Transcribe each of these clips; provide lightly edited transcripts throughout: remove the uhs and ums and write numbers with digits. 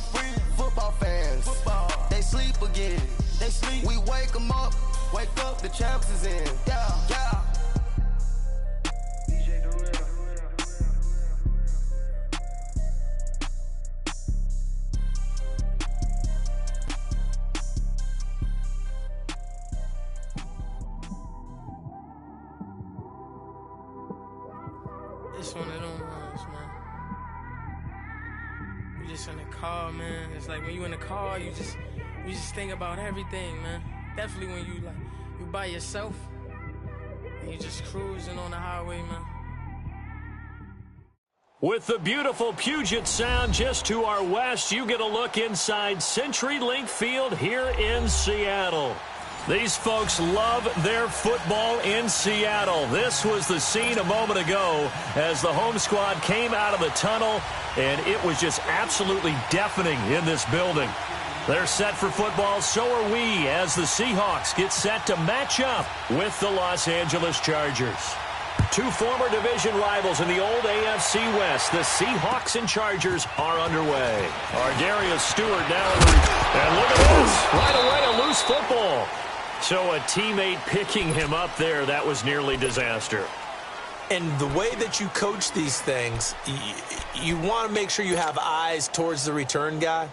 friends, football fans. They sleep again. They sleep. We wake them up. Wake up, the champs is in. Yeah, yeah. It's one of them ones, man. You just in the car, man. It's like when you in the car, you just think about everything, man. Definitely when you by yourself and you just cruising on the highway, man. With the beautiful Puget Sound just to our west, you get a look inside CenturyLink Field here in Seattle. These folks love their football in Seattle. This was the scene a moment ago as the home squad came out of the tunnel, and it was just absolutely deafening in this building. They're set for football, so are we, as the Seahawks get set to match up with the Los Angeles Chargers. Two former division rivals in the old AFC West. The Seahawks and Chargers are underway. Darius Stewart now, and look at this, right away a loose football. So a teammate picking him up there, that was nearly disaster. And the way that you coach these things, you want to make sure you have eyes towards the return guy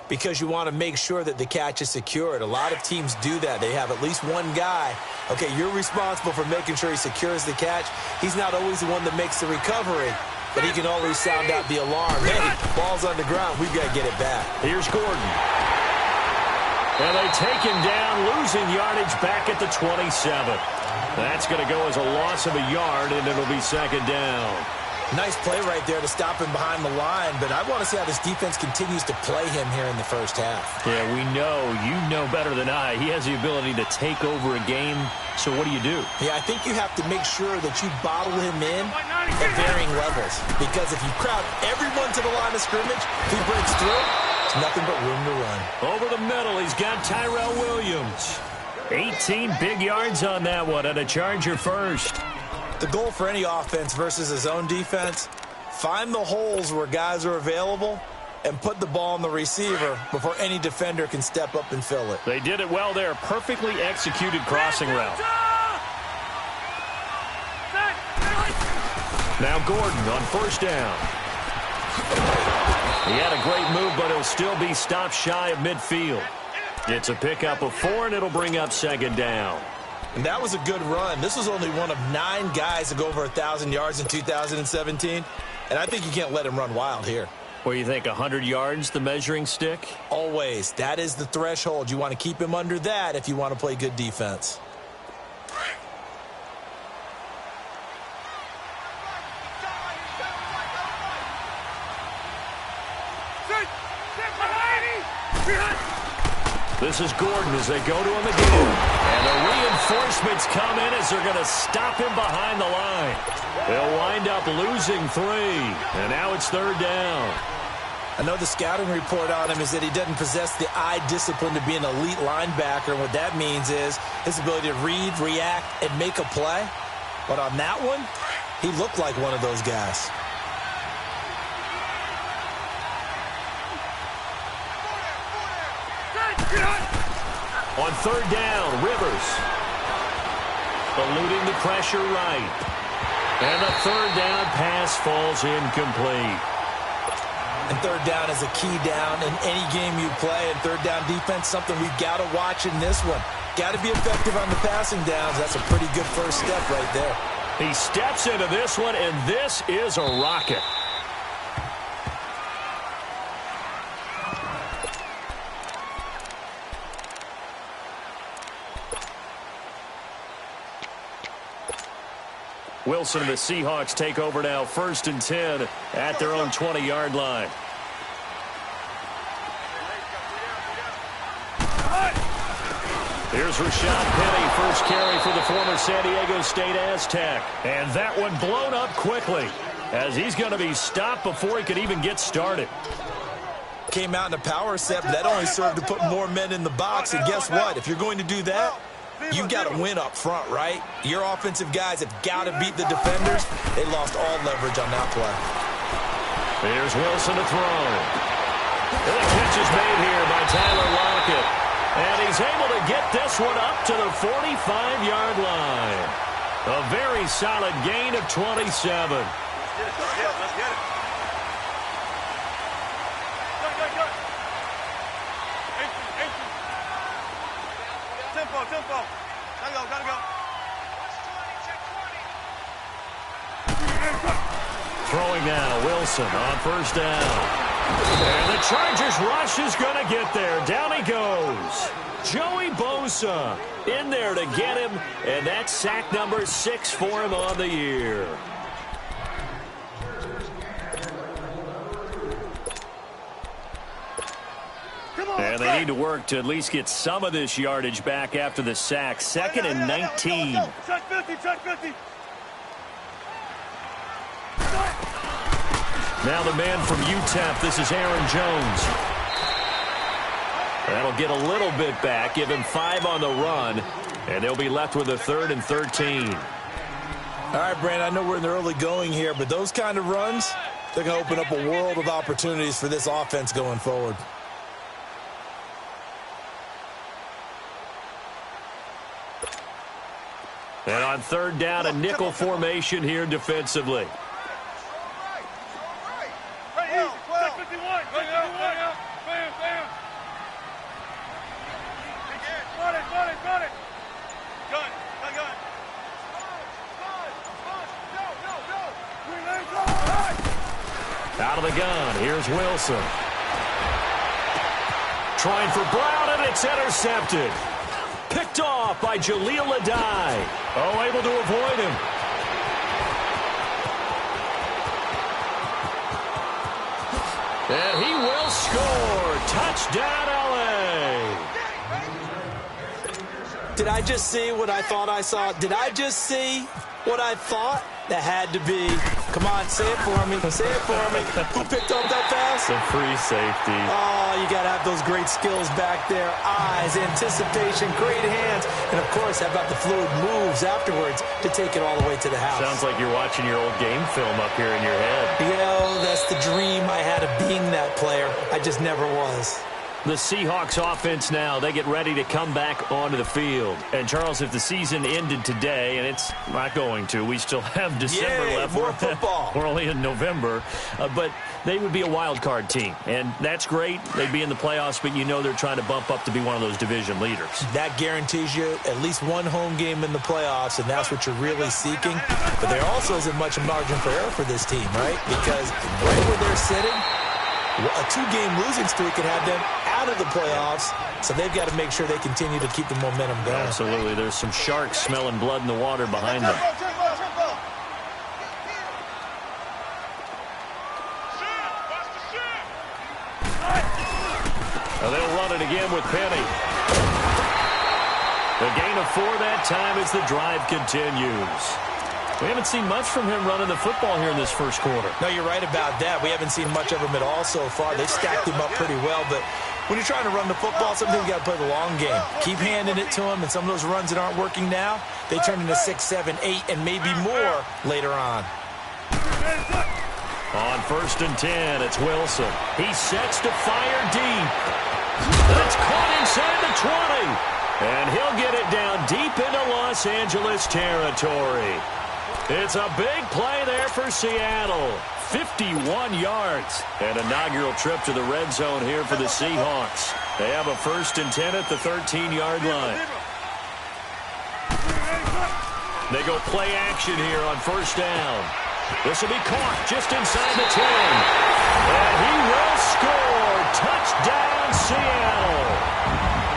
because you want to make sure that the catch is secured. A lot of teams do that. They have at least one guy. Okay, you're responsible for making sure he secures the catch. He's not always the one that makes the recovery, but he can always sound out the alarm. Hey, ball's on the ground. We've got to get it back. Here's Gordon. And they take him down, losing yardage back at the 27. That's going to go as a loss of a yard, and it'll be second down. Nice play right there to stop him behind the line, but I want to see how this defense continues to play him here in the first half. Yeah, we know. You know better than I. He has the ability to take over a game, so what do? Yeah, I think you have to make sure that you bottle him in at varying levels, because if you crowd everyone to the line of scrimmage, if he breaks through, nothing but room to run. Over the middle, he's got Tyrell Williams. 18 big yards on that one, and a Charger first. The goal for any offense versus his own defense, find the holes where guys are available and put the ball on the receiver before any defender can step up and fill it. They did it well there. Perfectly executed crossing route. Now Gordon on first down. He had a great move, but he'll still be stopped shy of midfield. It's a pickup of 4, and it'll bring up second down. And that was a good run. This was only one of 9 guys to go over 1,000 yards in 2017, and I think you can't let him run wild here. What do you think, 100 yards, the measuring stick? Always. That is the threshold. You want to keep him under that if you want to play good defense. This is Gordon as they go to him again. And the reinforcements come in as they're going to stop him behind the line. They'll wind up losing 3. And now it's third down. I know the scouting report on him is that he doesn't possess the eye discipline to be an elite linebacker. And what that means is his ability to read, react, and make a play. But on that one, he looked like one of those guys. On third down, Rivers. Eluding the pressure right. And the third down pass falls incomplete. And third down is a key down in any game you play. And third down defense, something we've got to watch in this one. Got to be effective on the passing downs. That's a pretty good first step right there. He steps into this one, and this is a rocket. Wilson and the Seahawks take over now, 1st and 10 at their own 20-yard line. Here's Rashad Penny, first carry for the former San Diego State Aztec. And that one blown up quickly as he's going to be stopped before he could even get started. Came out in a power set, but that only served to put more men in the box. And guess what? If you're going to do that, you've got to win up front, right? Your offensive guys have got to beat the defenders. They lost all leverage on that play. Here's Wilson to throw. made here by Tyler Lockett. And he's able to get this one up to the 45-yard line. A very solid gain of 27. Let's get it. Let's get it. Go. Tempo. Gotta go. Throwing now, Wilson on first down. And the Chargers rush is going to get there. Down he goes. Joey Bosa in there to get him, and that's sack number 6 for him on the year. And they need to work to at least get some of this yardage back after the sack. 2nd and 19. Check 50. Now the man from UTEP, this is Aaron Jones. That'll get a little bit back, give him 5 on the run, and they'll be left with a 3rd and 13. All right, Brandon, I know we're in the early going here, but those kind of runs, they're going to open up a world of opportunities for this offense going forward. And on 3rd down, a nickel formation here defensively. Out of the gun, here's Wilson. Trying for Brown, and it's intercepted. Picked off by Jaleel Adai. Oh, able to avoid him. And he will score. Touchdown, L.A. Did I just see what I thought I saw? Did I just see what I thought? That had to be. Come on, say it for me. Say it for me. Who picked up that pass? The free safety. Oh, you got to have those great skills back there. Eyes, anticipation, great hands. And, of course, how about the fluid moves afterwards to take it all the way to the house? Sounds like you're watching your old game film up here in your head. You know, that's the dream I had of being that player. I just never was. The Seahawks offense now, they get ready to come back onto the field. And, Charles, if the season ended today, and it's not going to, we still have December left. More football. We're only in November. But they would be a wild card team. And that's great. They'd be in the playoffs, but you know they're trying to bump up to be one of those division leaders. That guarantees you at least one home game in the playoffs, and that's what you're really seeking. But there also isn't much margin for error for this team, right? Because right where they're sitting, a 2-game losing streak could have them out of the playoffs, so they've got to make sure they continue to keep the momentum going. Absolutely. There's some sharks smelling blood in the water behind them. Now they'll run it again with Penny. The gain of 4 that time as the drive continues. We haven't seen much from him running the football here in this first quarter. No, you're right about that. We haven't seen much of him at all so far. They've stacked him up pretty well, but when you're trying to run the football, sometimes you got to play the long game. Keep handing it to him, and some of those runs that aren't working now, they turn into 6, 7, 8, and maybe more later on. On 1st and 10, it's Wilson. He sets to fire deep. That's caught inside the 20. And he'll get it down deep into Los Angeles territory. It's a big play there for Seattle. 51 yards. An inaugural trip to the red zone here for the Seahawks. They have a 1st and 10 at the 13-yard line. They go play action here on 1st down. This will be caught just inside the 10. And he will score. Touchdown, Seattle.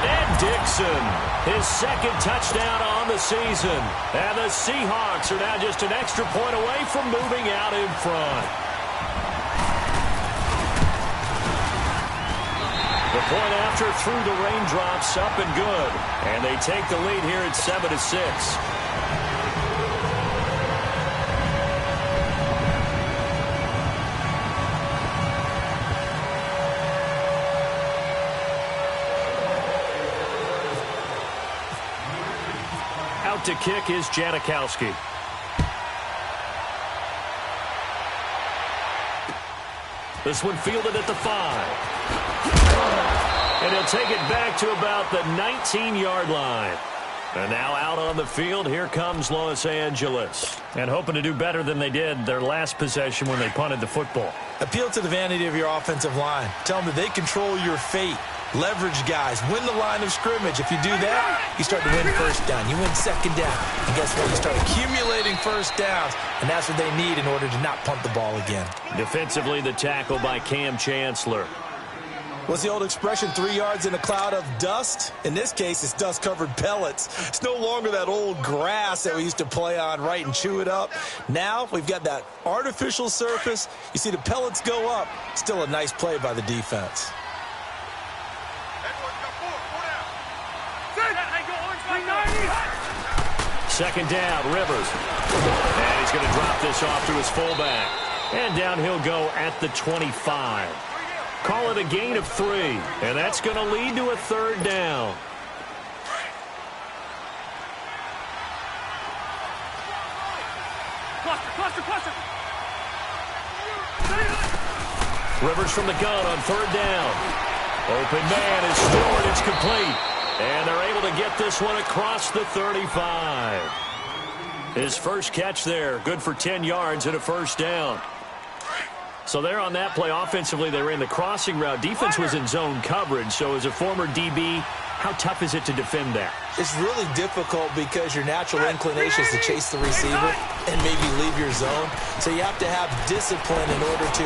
Ed Dixon, his 2nd touchdown on the season. And the Seahawks are now just an extra point away from moving out in front. The point after through the raindrops, up and good. And they take the lead here at 7-6. To kick is Janikowski. This one fielded at the 5. And he'll take it back to about the 19-yard line. And now out on the field, here comes Los Angeles. And hoping to do better than they did their last possession when they punted the football. Appeal to the vanity of your offensive line. Tell them that they control your fate. Leverage guys. Win the line of scrimmage. If you do that, you start to win first down. You win second down. And guess what? You start accumulating first downs. And that's what they need in order to not punt the ball again. Defensively, the tackle by Cam Chancellor. What's the old expression, 3 yards in a cloud of dust? In this case, it's dust-covered pellets. It's no longer that old grass that we used to play on, right, and chew it up. Now we've got that artificial surface. You see the pellets go up. Still a nice play by the defense. Second down, Rivers. And he's going to drop this off to his fullback. And down he'll go at the 25. Call it a gain of 3, and that's going to lead to a third down. Rivers from the gun on third down. Open man is Stewart. It's complete. And they're able to get this one across the 35. His first catch there, good for 10 yards and a first down. So there on that play, offensively, they ran the crossing route. Defense was in zone coverage. So as a former DB, how tough is it to defend that? It's really difficult because your natural inclination is to chase the receiver and maybe leave your zone. So you have to have discipline in order to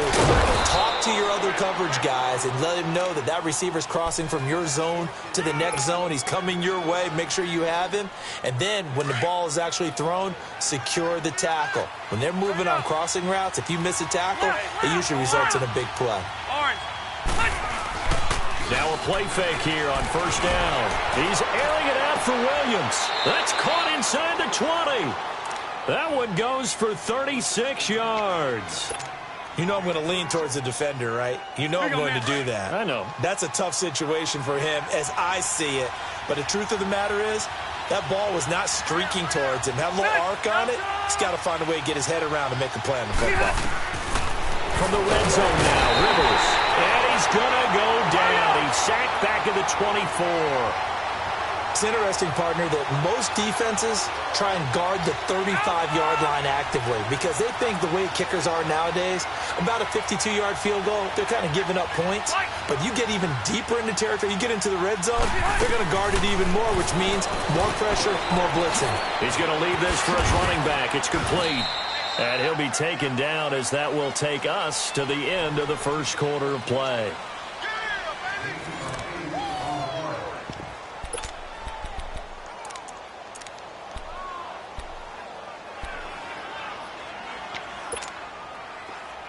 talk to your other coverage guys and let him know that that receiver's crossing from your zone to the next zone. He's coming your way. Make sure you have him. And then when the ball is actually thrown, secure the tackle. When they're moving on crossing routes, if you miss a tackle, it usually results in a big play. Now a play fake here on first down. He's airing it out for Williams. That's caught inside the 20. That one goes for 36 yards. You know I'm going to lean towards the defender, right? You know I'm going to do that. I know. That's a tough situation for him as I see it. But the truth of the matter is, that ball was not streaking towards him. Had a little arc on it. He's got to find a way to get his head around and make a play on the football. From the red zone now, Rivers. And he's going to go down. He's sacked back at the 24. It's interesting, partner, that most defenses try and guard the 35-yard line actively because they think the way kickers are nowadays, about a 52-yard field goal, they're kind of giving up points. But you get even deeper into territory, you get into the red zone, they're going to guard it even more, which means more pressure, more blitzing. He's going to leave this for his running back. It's complete. And he'll be taken down as that will take us to the end of the first quarter of play.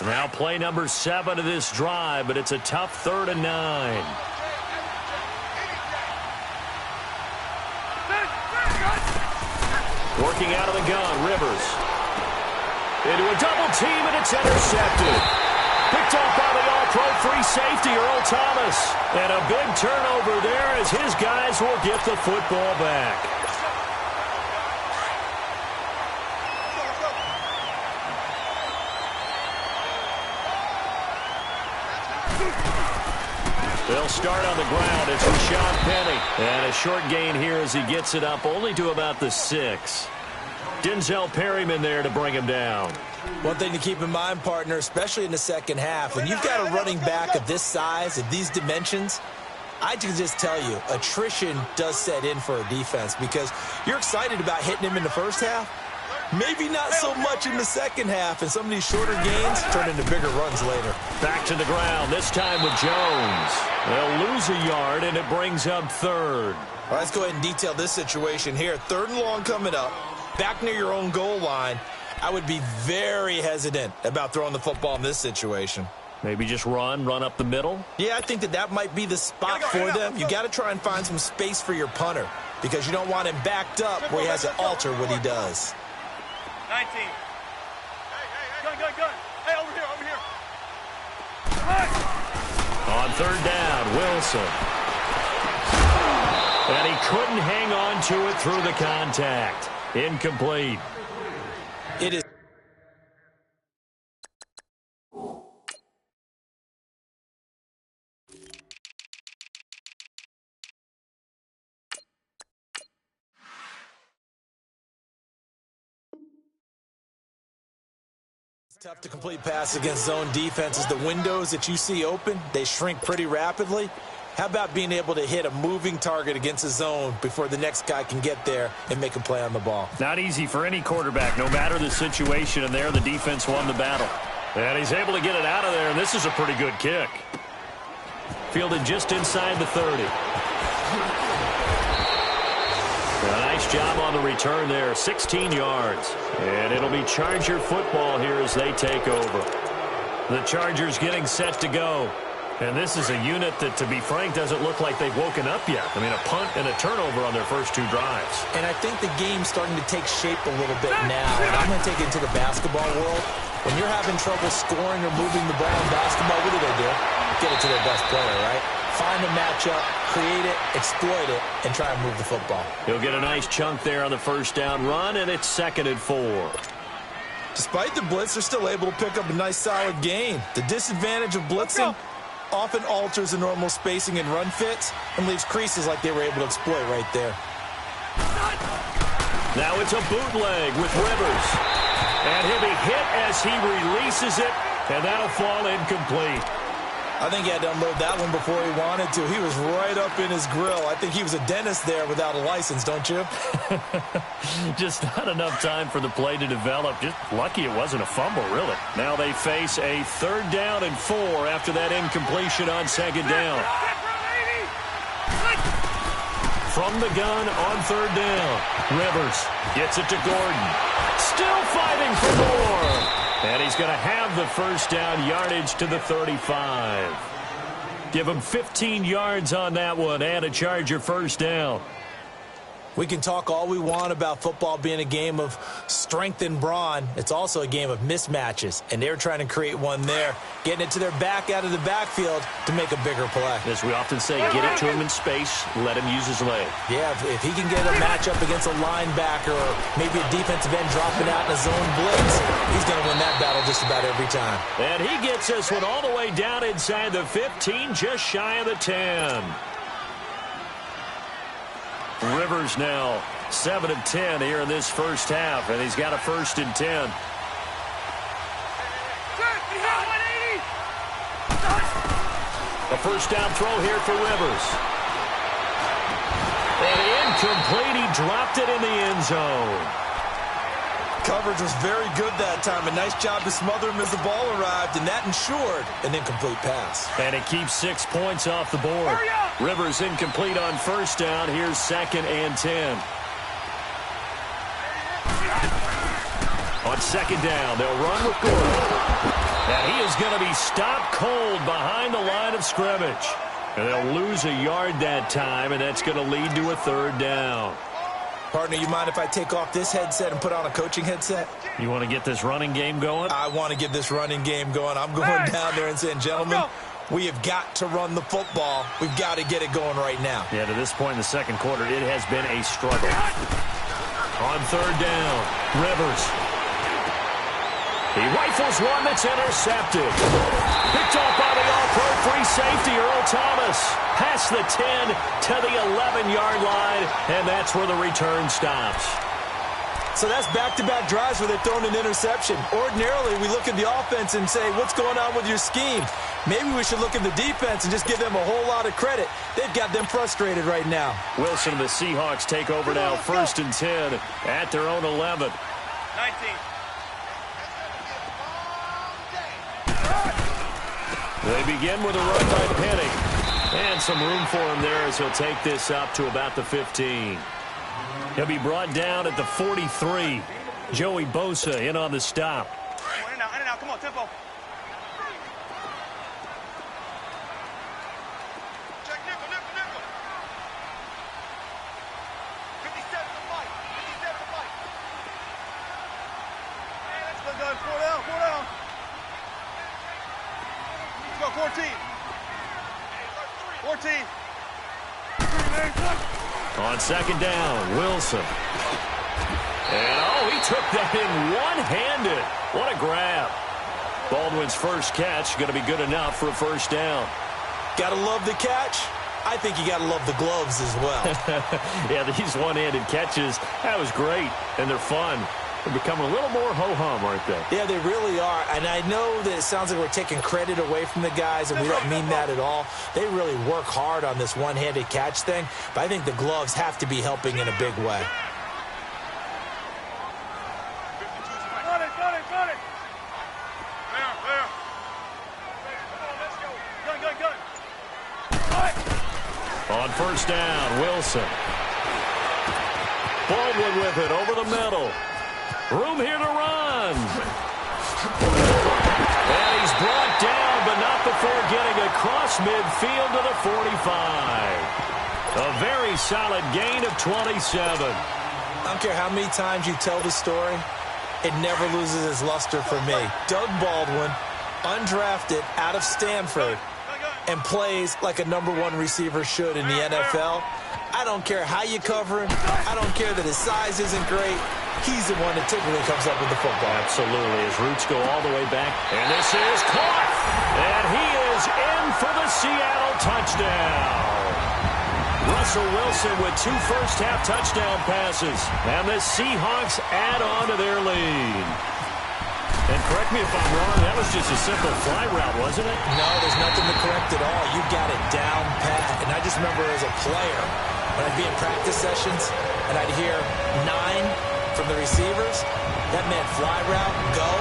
Now play number 7 of this drive, but it's a tough 3rd and 9. Working out of the gun, Rivers. Into a double team, and it's intercepted. Picked off by the all-pro free safety, Earl Thomas. And a big turnover there as his guys will get the football back. They'll start on the ground. It's Rashad Penny. And a short gain here as he gets it up only to about the 6. Denzel Perryman there to bring him down. One thing to keep in mind, partner, especially in the second half, when you've got a running back of this size, of these dimensions, I can just tell you, attrition does set in for a defense because you're excited about hitting him in the first half. Maybe not so much in the second half, and some of these shorter gains turn into bigger runs later. Back to the ground, this time with Jones. They'll lose a yard, and it brings up 3rd. Well, let's go ahead and detail this situation here. 3rd and long coming up, back near your own goal line. I would be very hesitant about throwing the football in this situation. Maybe just run up the middle? Yeah, I think that might be the spot for them. You got to try and find some space for your punter because you don't want him backed up where he has to alter what he does. 19. Hey. Gun. Hey, over here. On 3rd down, Wilson. And he couldn't hang on to it through the contact. Incomplete. It is. Tough to complete pass against zone defenses. The windows that you see open, they shrink pretty rapidly. How about being able to hit a moving target against a zone before the next guy can get there and make a play on the ball? Not easy for any quarterback, no matter the situation, and there the defense won the battle. And he's able to get it out of there, and this is a pretty good kick. Fielded just inside the 30. A nice job on the return there, 16 yards. And it'll be Charger football here as they take over. The Chargers getting set to go. And this is a unit that, to be frank, doesn't look like they've woken up yet. I mean, a punt and a turnover on their first two drives. And I think the game's starting to take shape a little bit now. And I'm going to take it to the basketball world. When you're having trouble scoring or moving the ball in basketball, what do? Get it to their best player, right? Find a matchup, create it, exploit it, and try and move the football. He'll get a nice chunk there on the first down run, and it's 2nd and 4. Despite the blitz, they're still able to pick up a nice, solid gain. The disadvantage of blitzing often alters the normal spacing and run fits and leaves creases like they were able to exploit right there. Now it's a bootleg with Rivers. And he'll be hit as he releases it, and that'll fall incomplete. I think he had to unload that one before he wanted to. He was right up in his grill. I think he was a dentist there without a license, don't you? Just not enough time for the play to develop. Just lucky it wasn't a fumble, really. Now they face a 3rd down and 4 after that incompletion on 2nd down. From the gun on 3rd down. Rivers gets it to Gordon. Still fighting for more. And he's going to have the first down yardage to the 35. Give him 15 yards on that one and a Charger first down. We can talk all we want about football being a game of strength and brawn. It's also a game of mismatches, and they're trying to create one there, getting it to their back out of the backfield to make a bigger play. As we often say, get it to him in space, let him use his leg. Yeah, if he can get a matchup against a linebacker or maybe a defensive end dropping out in a zone blitz, he's going to win that battle just about every time. And he gets this one all the way down inside the 15, just shy of the 10. Rivers now 7 of 10 here in this first half, and he's got a 1st and 10. A first down throw here for Rivers. And incomplete. He dropped it in the end zone. Coverage was very good that time. A nice job to smother him as the ball arrived, and that ensured an incomplete pass. And it keeps 6 points off the board. Rivers incomplete on first down. Here's 2nd and 10. On 2nd down, they'll run with Gordon. And he is going to be stopped cold behind the line of scrimmage. And they'll lose a yard that time, and that's going to lead to a 3rd down. Partner, you mind if I take off this headset and put on a coaching headset? You want to get this running game going? I want to get this running game going. I'm going down there and saying, gentlemen, we have got to run the football. We've got to get it going right now. Yeah, to this point in the second quarter, it has been a struggle. On 3rd down, Rivers. He rifles one that's intercepted. Picked off by the all-pro free safety, Earl Thomas. Past the 10 to the 11-yard line, and that's where the return stops. So that's back-to-back drives where they've thrown an interception. Ordinarily, we look at the offense and say, what's going on with your scheme? Maybe we should look at the defense and just give them a whole lot of credit. They've got them frustrated right now. Wilson and the Seahawks take over now, 1st and 10 at their own 11. 19. They begin with a run by Penning. And some room for him there as he'll take this up to about the 15. He'll be brought down at the 43. Joey Bosa in on the stop. In and out, come on, tempo. Check nickel. 57 to Mike. 57 to Mike. Hey, let's go, guys. 4 down. Let's go, 14. 14. On 2nd down, Wilson. And, he took that in one-handed. What a grab. Baldwin's first catch going to be good enough for a first down. Got to love the catch. I think you got to love the gloves as well. Yeah, these one-handed catches, that was great, and they're fun. They're becoming a little more ho-hum, aren't they? Yeah, they really are. And I know that it sounds like we're taking credit away from the guys, and we don't mean that at all. They really work hard on this one-handed catch thing, but I think the gloves have to be helping in a big way. Got it. There. Come on, let's go. Gun. All right. On first down, Wilson. Baldwin with it over the middle. Room here to run. And he's brought down, but not before getting across midfield to the 45. A very solid gain of 27. I don't care how many times you tell the story, it never loses its luster for me. Doug Baldwin, undrafted out of Stanford, and plays like a #1 receiver should in the NFL. I don't care how you cover him. I don't care that his size isn't great. He's the one that typically comes up with the football. Absolutely. His roots go all the way back. And this is caught. And he is in for the Seattle touchdown. Russell Wilson with 2 first-half touchdown passes. And the Seahawks add on to their lead. And correct me if I'm wrong, that was just a simple fly route, wasn't it? No, there's nothing to correct at all. You got it down pat. And I just remember as a player, when I'd be in practice sessions, and I'd hear 9 from the receivers, that meant fly route, go,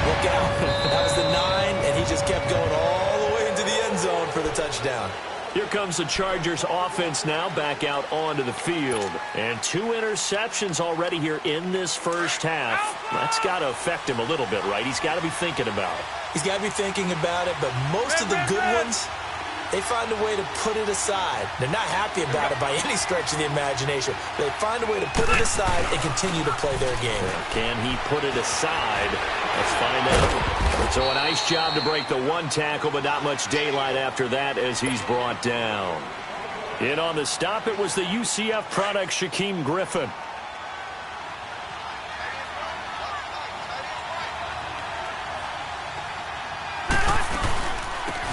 look out. That was the 9, and he just kept going all the way into the end zone for the touchdown. Here comes the Chargers offense now back out onto the field. And 2 interceptions already here in this first half. That's got to affect him a little bit, right? He's got to be thinking about it. He's got to be thinking about it, but most of the good ones, they find a way to put it aside. They're not happy about it by any stretch of the imagination. They find a way to put it aside and continue to play their game. Can he put it aside? Let's find out. So a nice job to break the 1 tackle, but not much daylight after that as he's brought down. In on the stop, it was the UCF product, Shaquem Griffin.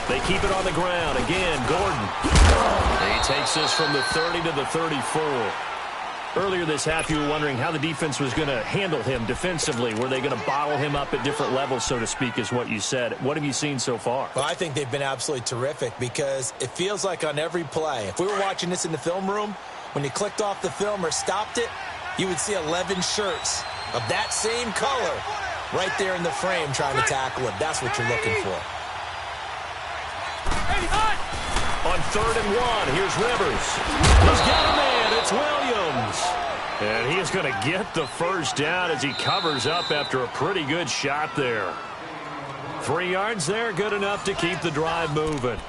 They keep it on the ground. Again, Gordon. He takes this from the 30 to the 34. Earlier this half, you were wondering how the defense was going to handle him defensively. Were they going to bottle him up at different levels, so to speak, is what you said. What have you seen so far? Well, I think they've been absolutely terrific because it feels like on every play, if we were watching this in the film room, when you clicked off the film or stopped it, you would see 11 shirts of that same color right there in the frame trying to tackle him. That's what you're looking for. On 3rd and 1, here's Rivers. He's got a man. It's Williams. And he is going to get the first down as he covers up after a pretty good shot there. 3 yards there, good enough to keep the drive moving.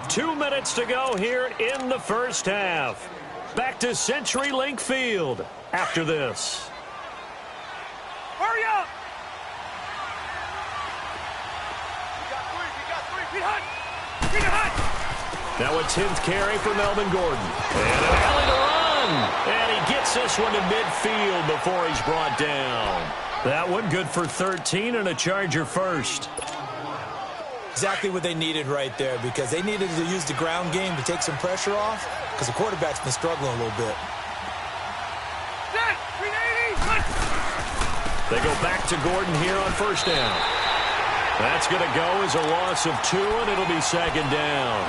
2 minutes to go here in the first half. Back to CenturyLink Field after this. Hurry up! Now a 10th carry for Melvin Gordon. And an alley to run. And he gets this one to midfield before he's brought down. That one good for 13 and a Charger first. Exactly what they needed right there because they needed to use the ground game to take some pressure off because the quarterback's been struggling a little bit. They go back to Gordon here on first down. That's going to go as a loss of 2, and it'll be 2nd down.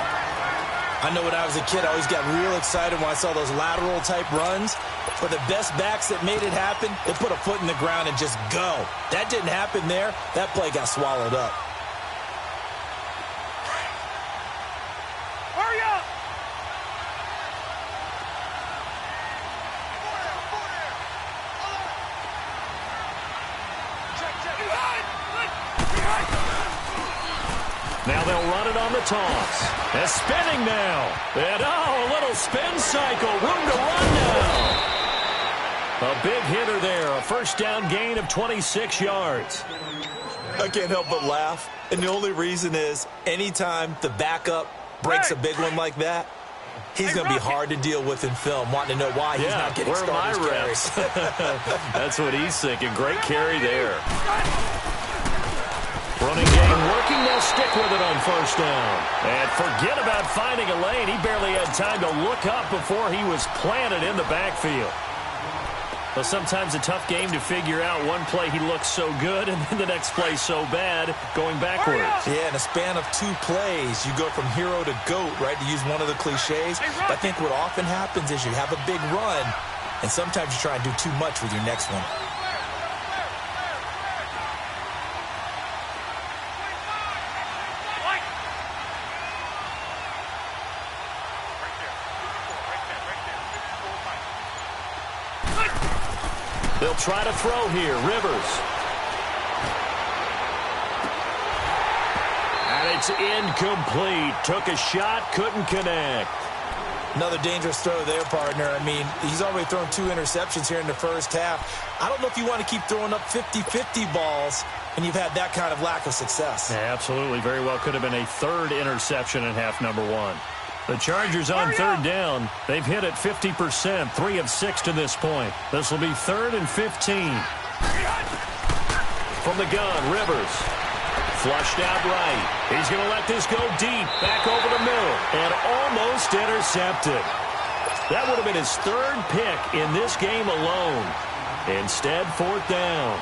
I know when I was a kid, I always got real excited when I saw those lateral-type runs. But the best backs that made it happen, they put a foot in the ground and just go. That didn't happen there. That play got swallowed up. Hurry up! Now they'll run it on the toss. They're spinning now. And a little spin cycle. Room to run now. A big hitter there. A first down gain of 26 yards. I can't help but laugh. And the only reason is anytime the backup breaks a big one like that, he's going to be hard to deal with in film, wanting to know why he's not getting started carries. That's what he's thinking. Great carry there. Running game working. They'll stick with it on first down. And forget about finding a lane. He barely had time to look up before he was planted in the backfield. Well, sometimes a tough game to figure out. One play he looks so good, and then the next play so bad, going backwards. Yeah, in a span of 2 plays, you go from hero to GOAT, right, to use one of the cliches. But I think what often happens is you have a big run, and sometimes you try and do too much with your next one. They'll try to throw here. Rivers. And it's incomplete. Took a shot, couldn't connect. Another dangerous throw there, partner. I mean, he's already thrown 2 interceptions here in the first half. I don't know if you want to keep throwing up 50-50 balls when you've had that kind of lack of success. Yeah, absolutely. Very well could have been a 3rd interception in half number 1. The Chargers on 3rd down. They've hit it 50%, 3 of 6 to this point. This will be 3rd and 15. From the gun, Rivers. Flushed out right. He's going to let this go deep, back over the middle, and almost intercepted. That would have been his 3rd pick in this game alone. Instead, 4th down.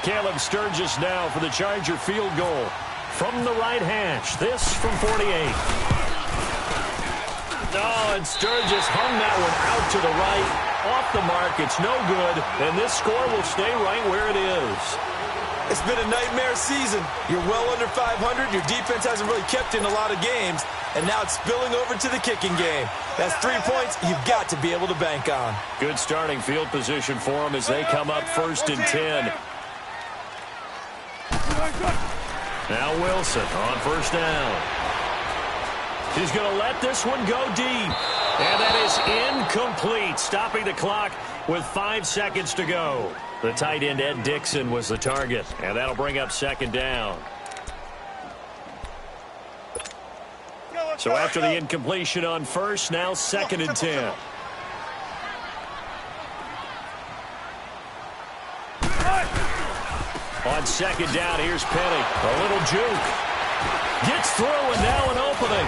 Caleb Sturgis now for the Charger field goal. From the right hash, this from 48. Oh, and Sturgis hung that one out to the right. Off the mark, it's no good, and this score will stay right where it is. It's been a nightmare season. You're well under 500. Your defense hasn't really kept in a lot of games, and now it's spilling over to the kicking game. That's 3 points you've got to be able to bank on. Good starting field position for them as they come up 1st and 10. Now Wilson on 1st down. He's going to let this one go deep. And that is incomplete, stopping the clock with 5 seconds to go. The tight end, Ed Dixon, was the target, and that'll bring up 2nd down. So after the incompletion on 1st, now 2nd and 10. On 2nd down, here's Penny. A little juke. Gets through, and now an opening.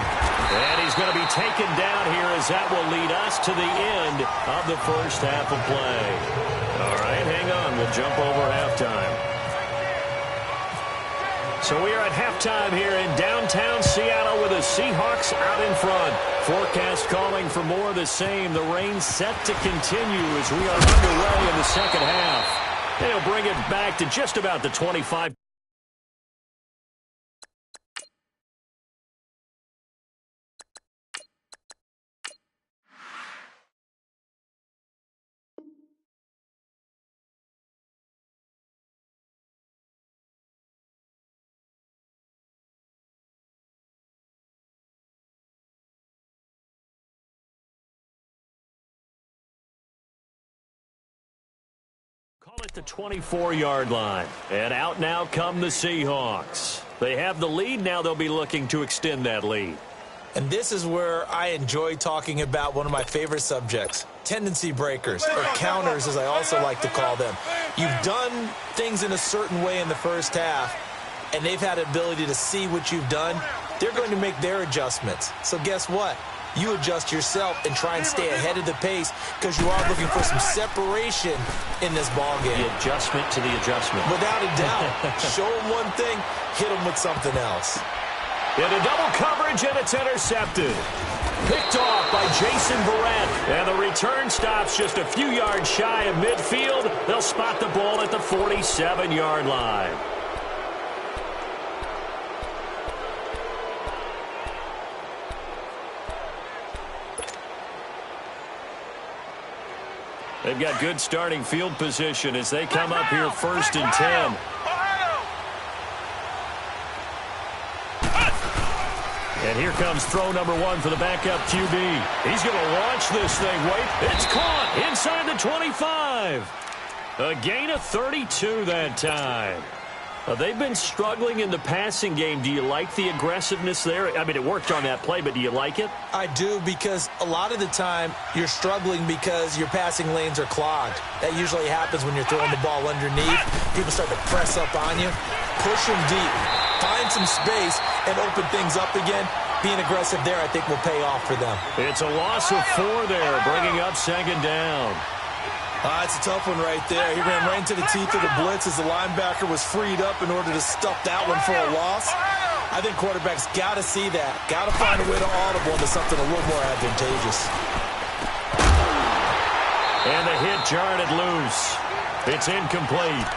And he's going to be taken down here as that will lead us to the end of the first half of play. All right, hang on. We'll jump over halftime. So we are at halftime here in downtown Seattle with the Seahawks out in front. Forecast calling for more of the same. The rain set to continue as we are underway in the second half. They'll bring it back to just about the 25. Call it the 24-yard line. And out now come the Seahawks. They have the lead. Now they'll be looking to extend that lead. And this is where I enjoy talking about one of my favorite subjects, tendency breakers, or counters as I also like to call them. You've done things in a certain way in the first half, and they've had the ability to see what you've done. They're going to make their adjustments. So guess what? You adjust yourself and try and stay ahead of the pace because you are looking for some separation in this ballgame. The adjustment to the adjustment. Without a doubt. Show them one thing, hit them with something else. Into double coverage, and it's intercepted. Picked off by Jason Barrett. And the return stops just a few yards shy of midfield. They'll spot the ball at the 47-yard line. They've got good starting field position as they come up here 1st and 10. And here comes throw number 1 for the backup QB. He's going to launch this thing. Wait, it's caught inside the 25. A gain of 32 that time. They've been struggling in the passing game. Do you like the aggressiveness there? I mean, it worked on that play, but do you like it? I do, because a lot of the time you're struggling because your passing lanes are clogged. That usually happens when you're throwing the ball underneath. People start to press up on you. Push them deep. Find some space and open things up again. Being aggressive there, I think, will pay off for them. It's a loss of 4 there, bringing up 2nd down. It's a tough one right there. He ran right into the teeth of the blitz as the linebacker was freed up in order to stuff that one for a loss. I think quarterbacks got to see that. Got to find a way to audible into something a little more advantageous. And the hit jarred it loose. It's incomplete.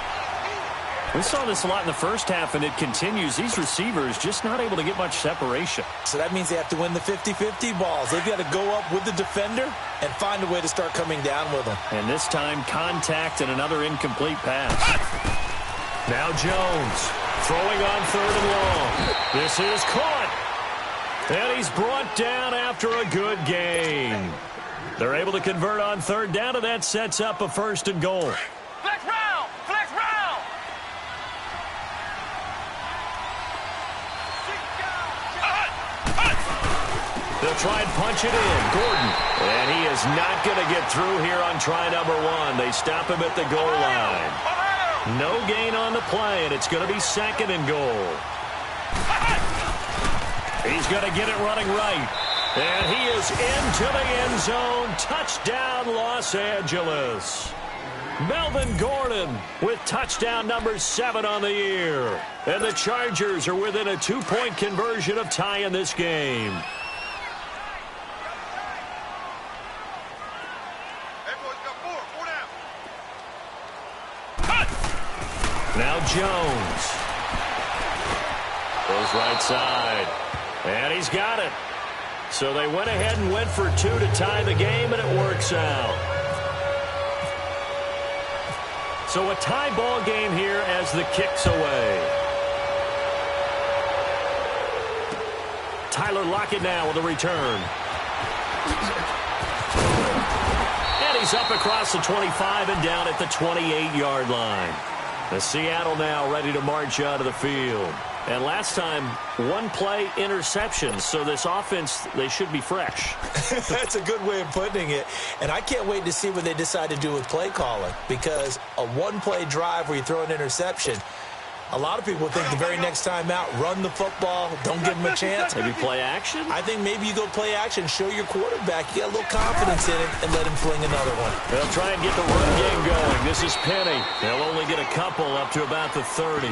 We saw this a lot in the first half, and it continues. These receivers just not able to get much separation. So that means they have to win the 50-50 balls. They've got to go up with the defender and find a way to start coming down with them. And this time, contact and another incomplete pass. Now Jones throwing on 3rd and long. This is caught. And he's brought down after a good gain. They're able to convert on 3rd down, and that sets up a 1st and goal. Flex round! Flex round! They'll try and punch it in. Gordon. And he is not going to get through here on try number 1. They stop him at the goal line. No gain on the play, and it's going to be 2nd and goal. He's going to get it running right. And he is into the end zone. Touchdown, Los Angeles. Melvin Gordon with touchdown number 7 on the year. And the Chargers are within a 2-point conversion of tying this game. Now Jones goes right side, and he's got it. So they went ahead and went for 2 to tie the game, and it works out. So a tie ball game here as the kick's away. Tyler Lockett now with a return. And he's up across the 25 and down at the 28-yard line. The Seattle now ready to march out of the field. And last time, 1-play interception. So this offense, they should be fresh. That's a good way of putting it. And I can't wait to see what they decide to do with play calling. Because a 1-play drive where you throw an interception, a lot of people think the very next time out, run the football, don't give them a chance. Maybe play action? I think maybe you go play action, show your quarterback you got a little confidence in him, and let him fling another one. They'll try and get the run game going. This is Penny. They'll only get a couple up to about the 30.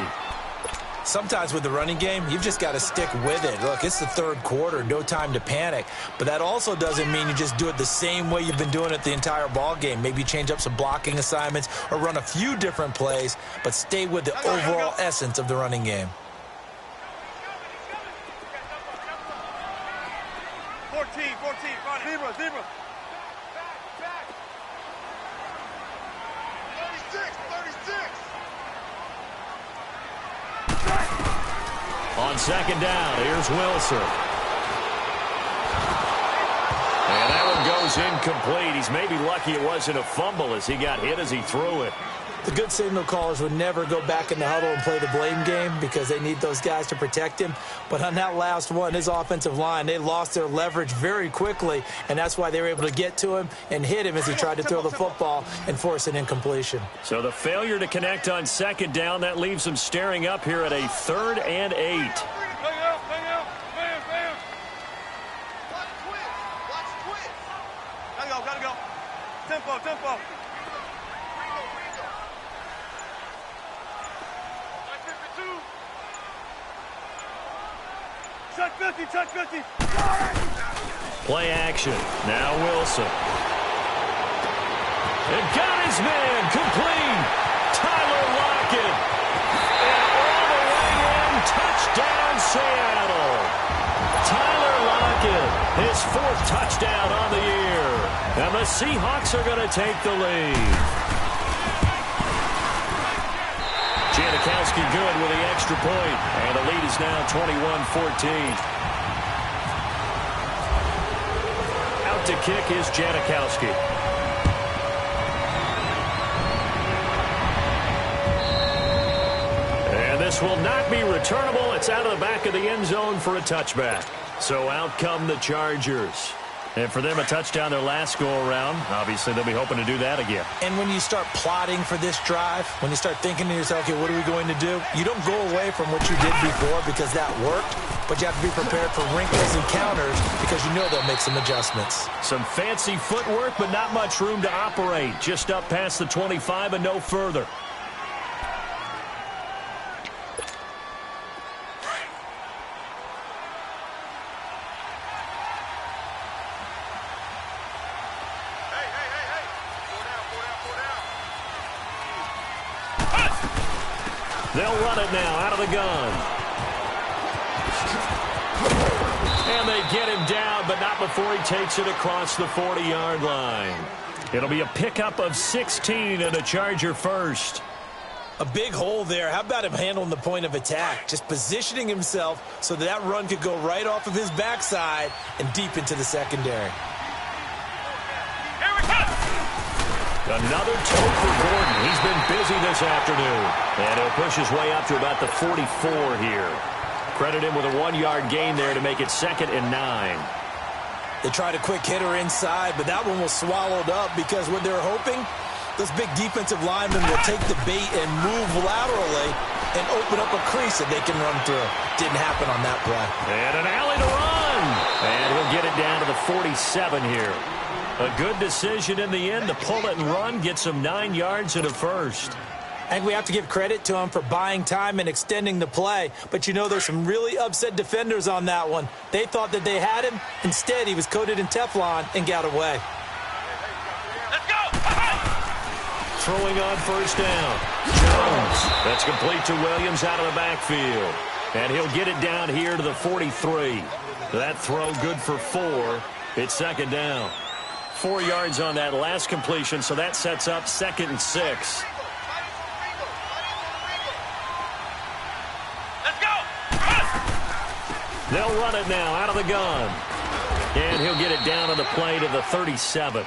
Sometimes with the running game, you've just got to stick with it. Look, it's the 3rd quarter, no time to panic. But that also doesn't mean you just do it the same way you've been doing it the entire ball game. Maybe change up some blocking assignments or run a few different plays, but stay with the overall essence of the running game. 14, zebra. 36. On 2nd down, here's Wilson. And that one goes incomplete. He's maybe lucky it wasn't a fumble as he got hit as he threw it. The good signal callers would never go back in the huddle and play the blame game because they need those guys to protect him. But on that last one, his offensive line, they lost their leverage very quickly, and that's why they were able to get to him and hit him as he tried to throw the football and force an incompletion. So the failure to connect on 2nd down, that leaves them staring up here at a 3rd and 8. Hang out. Bam. Gotta go. Tempo. Check 50. Play action. Now Wilson. And got his man complete. Tyler Lockett. And all the way in. Touchdown, Seattle. Tyler Lockett, his 4th touchdown on the year. And the Seahawks are going to take the lead. Janikowski good with the extra point. And the lead is now 21-14. Out to kick is Janikowski. And this will not be returnable. It's out of the back of the end zone for a touchback. So out come the Chargers. And for them, a touchdown their last go-around. Obviously, they'll be hoping to do that again. And when you start plotting for this drive, when you start thinking to yourself, okay, what are we going to do? You don't go away from what you did before because that worked, but you have to be prepared for wrinkles and counters because you know they'll make some adjustments. Some fancy footwork, but not much room to operate. Just up past the 25 and no further. They'll run it now out of the gun. And they get him down, but not before he takes it across the 40-yard line. It'll be a pickup of 16 and a Charger first. A big hole there. How about him handling the point of attack? Just positioning himself so that run could go right off of his backside and deep into the secondary. Another tote for Gordon. He's been busy this afternoon. And he'll push his way up to about the 44 here. Credit him with a 1-yard gain there to make it 2nd and 9. They tried a quick hitter inside, but that one was swallowed up because what they're hoping, those big defensive linemen will take the bait and move laterally and open up a crease that they can run through. Didn't happen on that play. And an alley to run. And he'll get it down to the 47 here. A good decision in the end to pull it and run, get some 9 yards and a first. I think we have to give credit to him for buying time and extending the play. But, you know, there's some really upset defenders on that one. They thought that they had him. Instead, he was coated in Teflon and got away. Let's go! Throwing on first down. Jones. That's complete to Williams out of the backfield. And he'll get it down here to the 43. That throw good for 4. It's 2nd down. 4 yards on that last completion, so that sets up 2nd and 6. They'll run it now out of the gun. And he'll get it down on the play to the 37.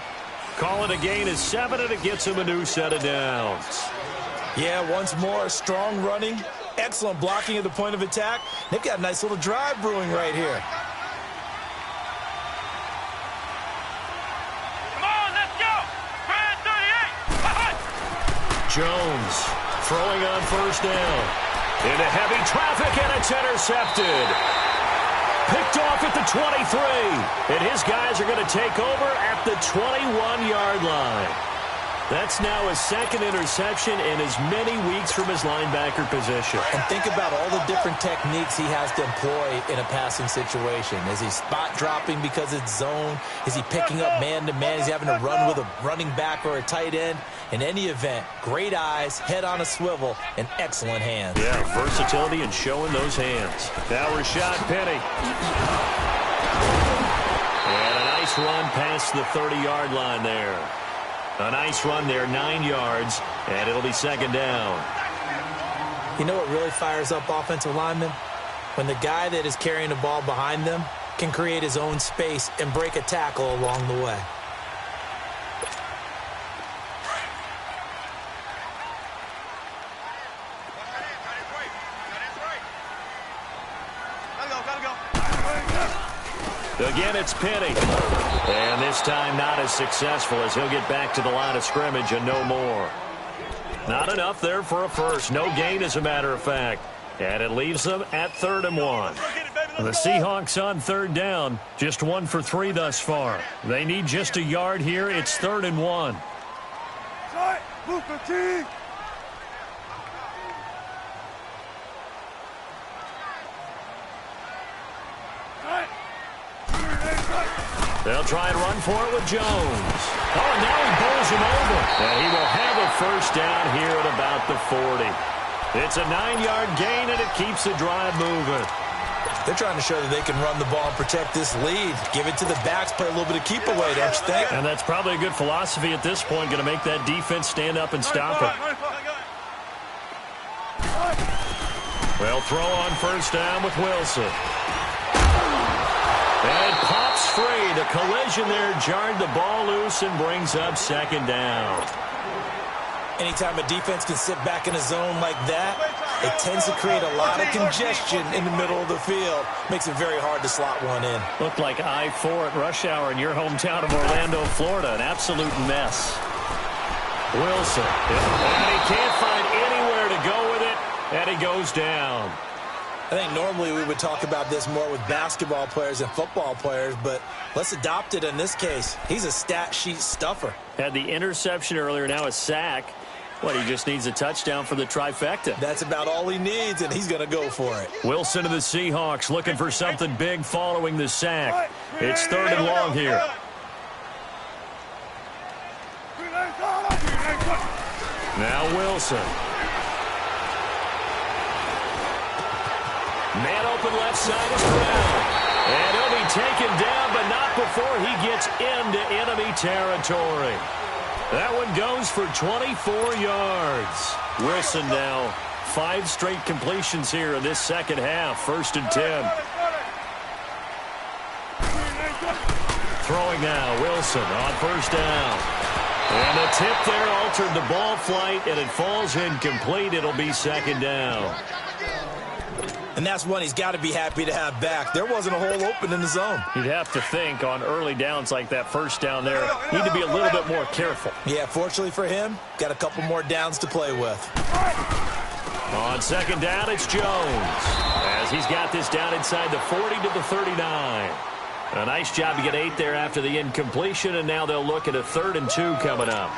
Call it a gain of 7, and it gets him a new set of downs. Yeah, once more, strong running, excellent blocking at the point of attack. They've got a nice little drive brewing right here. Come on, let's go! Brad 38! Jones throwing on first down. Into heavy traffic, and it's intercepted. Picked off at the 23. And his guys are going to take over at the 21-yard line. That's now his 2nd interception in as many weeks from his linebacker position. And think about all the different techniques he has to employ in a passing situation. Is he spot dropping because it's zone? Is he picking up man-to-man? Is he having to run with a running back or a tight end? In any event, great eyes, head on a swivel, and excellent hands. Yeah, versatility and showing those hands. Now Rashad Penny. And a nice run past the 30-yard line there. A nice run there, 9 yards, and it'll be 2nd down. You know what really fires up offensive linemen? When the guy that is carrying the ball behind them can create his own space and break a tackle along the way. Again, it's Penny. And this time not as successful as he'll get back to the line of scrimmage and no more. Not enough there for a first. No gain, as a matter of fact. And it leaves them at 3rd and 1. The Seahawks on 3rd down. Just 1 for 3 thus far. They need just a yard here. It's 3rd and 1. They'll try and run for it with Jones. Oh, and now he bowls him over. And he will have a first down here at about the 40. It's a 9-yard gain, and it keeps the drive moving. They're trying to show that they can run the ball and protect this lead. Give it to the backs, play a little bit of keep away, don't you think? And that's probably a good philosophy at this point, going to make that defense stand up and stop it. They'll throw on first down with Wilson. And pops free. The collision there jarred the ball loose and brings up 2nd down. Anytime a defense can sit back in a zone like that, it tends to create a lot of congestion in the middle of the field. Makes it very hard to slot one in. Looked like I-4 at rush hour in your hometown of Orlando, Florida. An absolute mess. Wilson. And he can't find anywhere to go with it, and he goes down. I think normally we would talk about this more with basketball players and football players, but let's adopt it in this case. He's a stat sheet stuffer. Had the interception earlier, now a sack. What, he just needs a touchdown for the trifecta. That's about all he needs, and he's going to go for it. Wilson to the Seahawks, looking for something big following the sack. It's 3rd and long here. Now Wilson. Man open left side is Brown. And he'll be taken down, but not before he gets into enemy territory. That one goes for 24 yards. Wilson now 5 straight completions here in this second half. 1st and 10. Throwing now, Wilson on 1st down. And a tip there altered the ball flight, and it falls incomplete. It'll be 2nd down. And that's one he's got to be happy to have back. There wasn't a hole open in the zone. You'd have to think on early downs like that 1st down there, need to be a little bit more careful. Yeah, fortunately for him, got a couple more downs to play with. On 2nd down, it's Jones, as he's got this down inside the 40 to the 39. A nice job to get 8 there after the incompletion, and now they'll look at a 3rd and 2 coming up.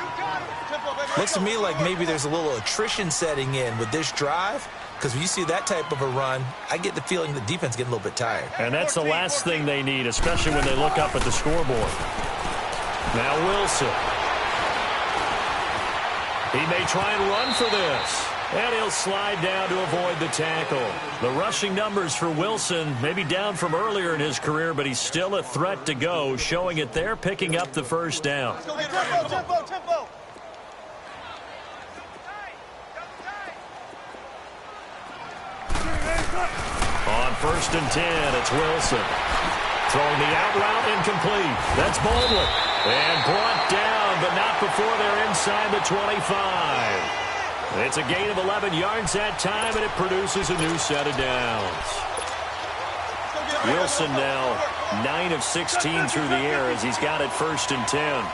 Looks to me like maybe there's a little attrition setting in with this drive, because when you see that type of a run, I get the feeling the defense getting a little bit tired. And that's the last thing they need, especially when they look up at the scoreboard. Now Wilson. He may try and run for this. And he'll slide down to avoid the tackle. The rushing numbers for Wilson may be down from earlier in his career, but he's still a threat to go, showing it there, picking up the 1st down. Tempo. On 1st and 10, it's Wilson. Throwing the out route incomplete. That's Baldwin. And brought down, but not before they're inside the 25. It's a gain of 11 yards that time, and it produces a new set of downs. Wilson now 9 of 16 through the air as he's got it 1st and 10.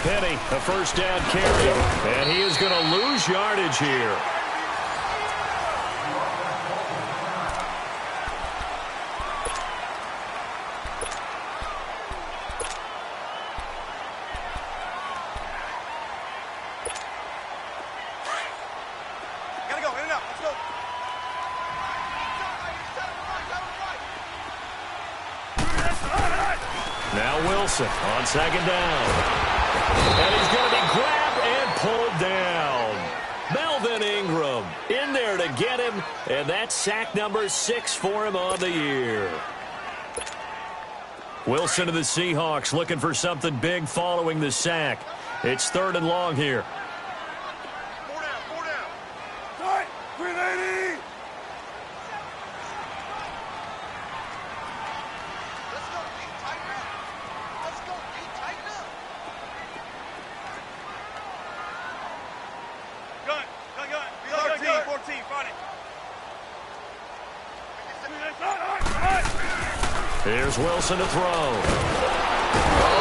Penny, a 1st down carry, and he is going to lose yardage here. On 2nd down. And he's going to be grabbed and pulled down. Melvin Ingram in there to get him, and that's sack number 6 for him on the year. Wilson to the Seahawks looking for something big following the sack. It's 3rd and long here. 4 down. Tight, 380. Here's Wilson to throw. Oh,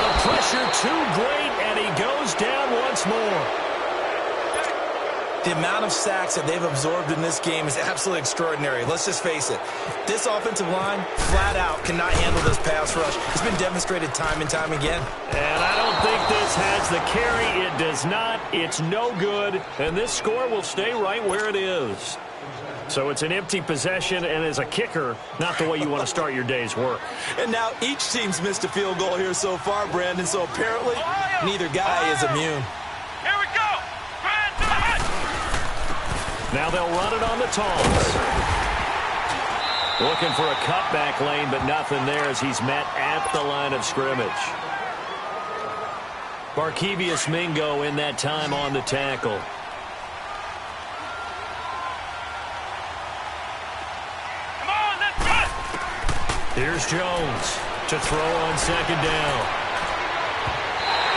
the pressure too great, and he goes down once more. The amount of sacks that they've absorbed in this game is absolutely extraordinary. Let's just face it. This offensive line, flat out, cannot handle this pass rush. It's been demonstrated time and time again. And I don't think this has the carry. It does not. It's no good. And this score will stay right where it is. So it's an empty possession, and as a kicker, not the way you want to start your day's work. And now each team's missed a field goal here so far, Brandon, so apparently neither guy is immune. Here we go. Now they'll run it on the toss. Looking for a cutback lane, but nothing there as he's met at the line of scrimmage. Barkevius Mingo in that time on the tackle. Here's Jones to throw on 2nd down.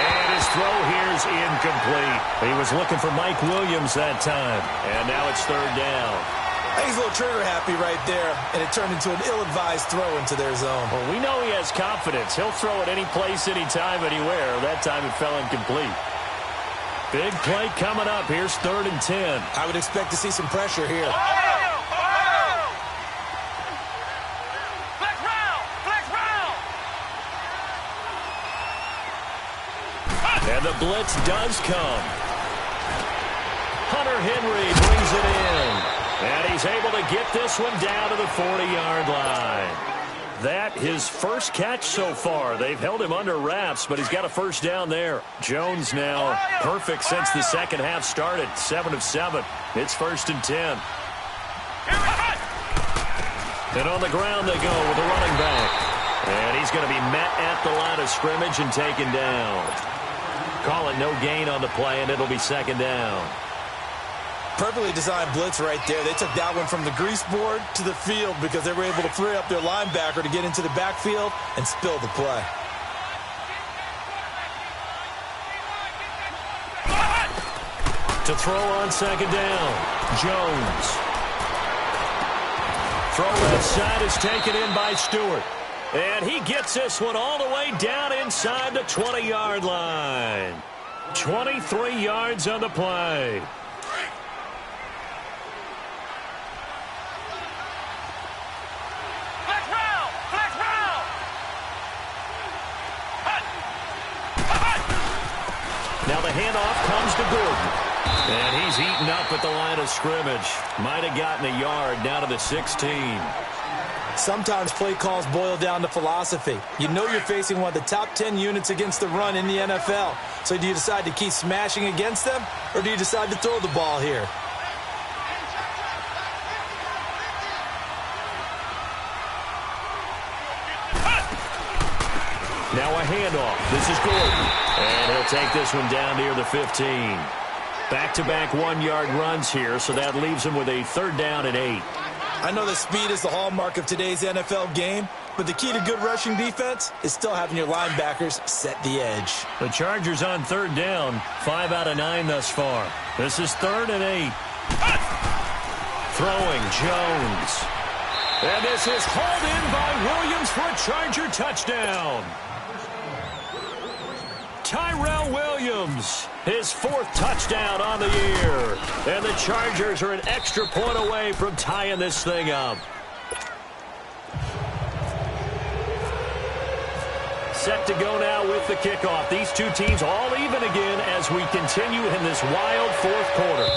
And his throw here is incomplete. He was looking for Mike Williams that time. And now it's 3rd down. I think he's a little trigger happy right there, and it turned into an ill-advised throw into their zone. Well, we know he has confidence. He'll throw it any place, anytime, anywhere. That time it fell incomplete. Big play coming up. Here's 3rd and 10. I would expect to see some pressure here. And the blitz does come. Hunter Henry brings it in. And he's able to get this one down to the 40-yard line. That his first catch so far. They've held him under wraps, but he's got a first down there. Jones now perfect since the second half started. 7 of 7. It's 1st and 10. And on the ground they go with the running back. And he's going to be met at the line of scrimmage and taken down. Call it no gain on the play, and it'll be 2nd down. Perfectly designed blitz right there. They took that one from the grease board to the field because they were able to free up their linebacker to get into the backfield and spill the play. To throw on 2nd down, Jones. Throw left side is taken in by Stewart. And he gets this one all the way down inside the 20-yard line. 23 yards on the play. Now the handoff comes to Gordon. And he's eaten up at the line of scrimmage. Might have gotten a yard down to the 16. Sometimes play calls boil down to philosophy. You know you're facing one of the top 10 units against the run in the NFL. So do you decide to keep smashing against them, or do you decide to throw the ball here? Now a handoff. This is Gordon. And he'll take this one down near the 15. Back-to-back 1-yard runs here, so that leaves him with a 3rd down and 8. I know that speed is the hallmark of today's NFL game, but the key to good rushing defense is still having your linebackers set the edge. The Chargers on 3rd down, 5 out of 9 thus far. This is 3rd and 8. Throwing, Jones. And this is hauled in by Williams for a Charger touchdown. Tyrell Williams, his 4th touchdown on the year. And the Chargers are an extra point away from tying this thing up. Set to go now with the kickoff. These two teams all even again as we continue in this wild 4th quarter.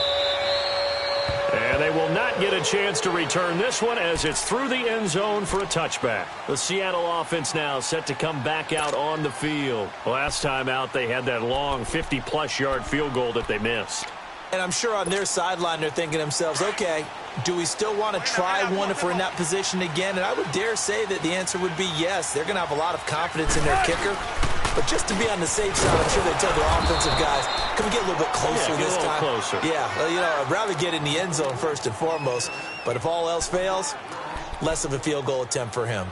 And they will not get a chance to return this one as it's through the end zone for a touchback. The Seattle offense now set to come back out on the field. Last time out, they had that long 50-plus yard field goal that they missed. And I'm sure on their sideline they're thinking to themselves, okay, do we still want to try one if we're in that position again? And I would dare say that the answer would be yes. They're going to have a lot of confidence in their kicker. But just to be on the safe side, I'm sure they tell their offensive guys, can we get a little bit closer this time? Closer. Yeah, well, you know, I'd rather get in the end zone first and foremost. But if all else fails, less of a field goal attempt for him.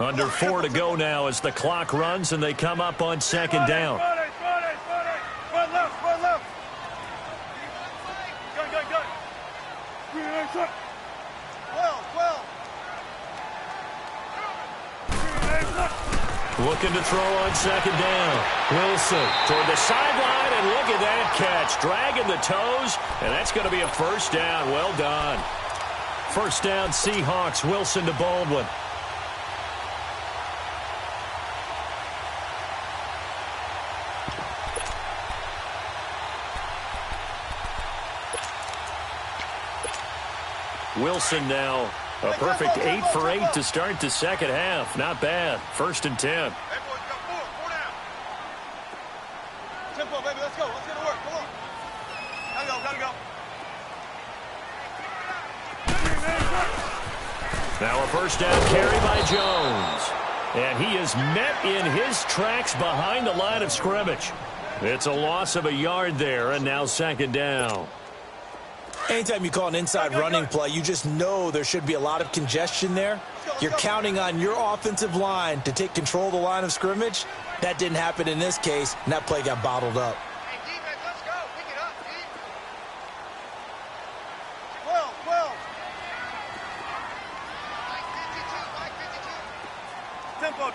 Under 4 to go now as the clock runs and they come up on 2nd down. Run left, run left. Gun. 12. Looking to throw on 2nd down. Wilson toward the sideline, and look at that catch. Dragging the toes, and that's going to be a 1st down. Well done. 1st down, Seahawks. Wilson to Baldwin. Wilson now a perfect 8 for 8 to start the 2nd half. Not bad. 1st and 10. Hey, boys, got 4 down. Tempo, baby, let's go. Let's get to work. Come on. Gotta go. Now a 1st down carry by Jones. And he is met in his tracks behind the line of scrimmage. It's a loss of a yard there, and now 2nd down. Anytime you call an inside running play, you just know there should be a lot of congestion there. You're counting on your offensive line to take control of the line of scrimmage. That didn't happen in this case, and that play got bottled up. Hey, defense, let's go. Pick it up, deep. 12. Mike 52. Tempo.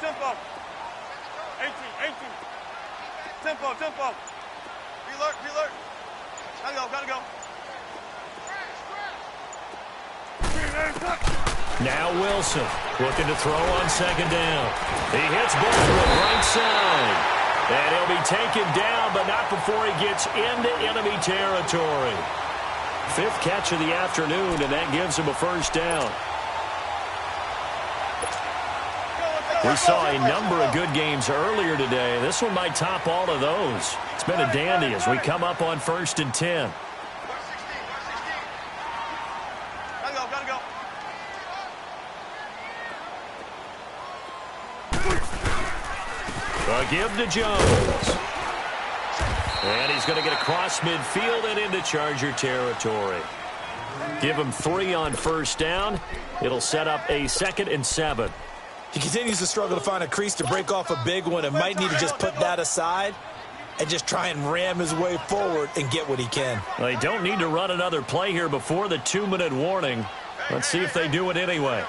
18. Tempo. alert, be alert. Gotta go. Now Wilson looking to throw on second down. He hits Baldwin right side. And he'll be taken down, but not before he gets into enemy territory. 5th catch of the afternoon, and that gives him a first down. We saw a number of good games earlier today. This one might top all of those. It's been a dandy as we come up on 1st and 10. Gotta go. A give to Jones. And he's going to get across midfield and into Charger territory. Give him 3 on first down. It'll set up a 2nd and 7. He continues to struggle to find a crease to break off a big one and might need to just put that aside and just try and ram his way forward and get what he can. They don't need to run another play here before the 2-minute warning. Let's see if they do it anyway.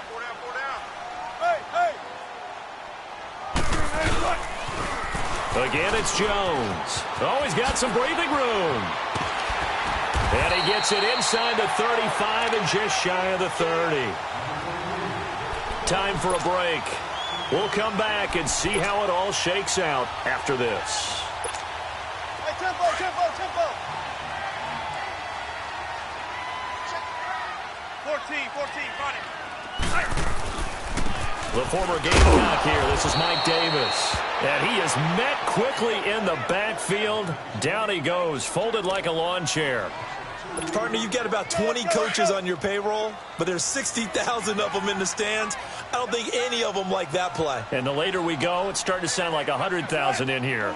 Again, it's Jones. Oh, he's got some breathing room. And he gets it inside the 35 and just shy of the 30. Time for a break. We'll come back and see how it all shakes out after this. Hey, tempo. 14, got it. The former Gamecock here. This is Mike Davis. And he is met quickly in the backfield. Down he goes, folded like a lawn chair. Partner, you've got about 20 coaches on your payroll, but there's 60,000 of them in the stands. I don't think any of them like that play. And the later we go, it's starting to sound like 100,000 in here.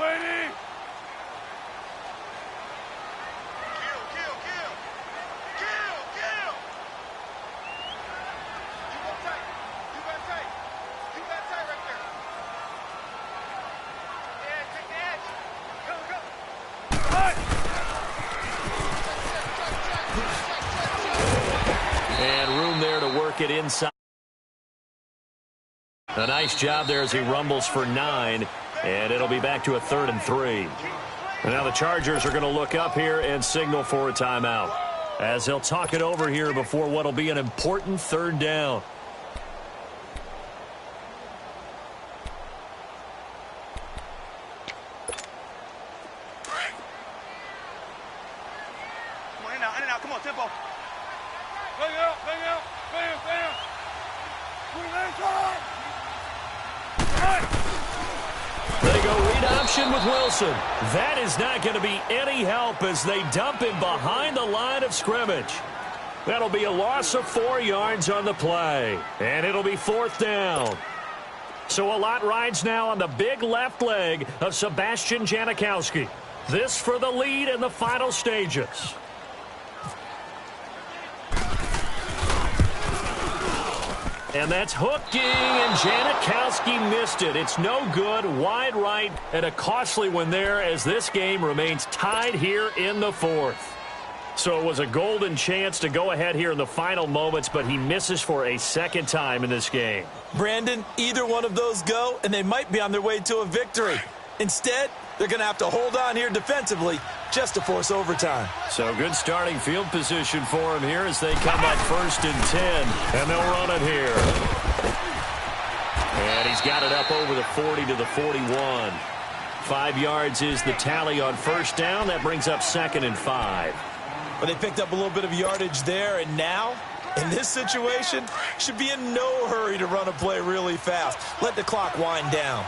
It inside. A nice job there as he rumbles for 9, and it'll be back to a 3rd and 3. And now the Chargers are going to look up here and signal for a timeout as they'll talk it over here before what'll be an important 3rd down. Come on, in and out, come on, tempo. Bang out. They go read option with Wilson. That is not going to be any help as they dump him behind the line of scrimmage. That'll be a loss of 4 yards on the play, and it'll be 4th down. So a lot rides now on the big left leg of Sebastian Janikowski. This for the lead in the final stages. And that's hooking, and Janikowski missed it. It's no good, wide right, and a costly one there as this game remains tied here in the 4th. So it was a golden chance to go ahead here in the final moments, but he misses for a 2nd time in this game. Brandon, either one of those go, and they might be on their way to a victory. Instead, they're going to have to hold on here defensively just to force overtime. So good starting field position for him here as they come up 1st and 10, and they'll run it here. And he's got it up over the 40 to the 41. 5 yards is the tally on 1st down. That brings up 2nd and 5. But they picked up a little bit of yardage there, and now, in this situation, should be in no hurry to run a play really fast. Let the clock wind down.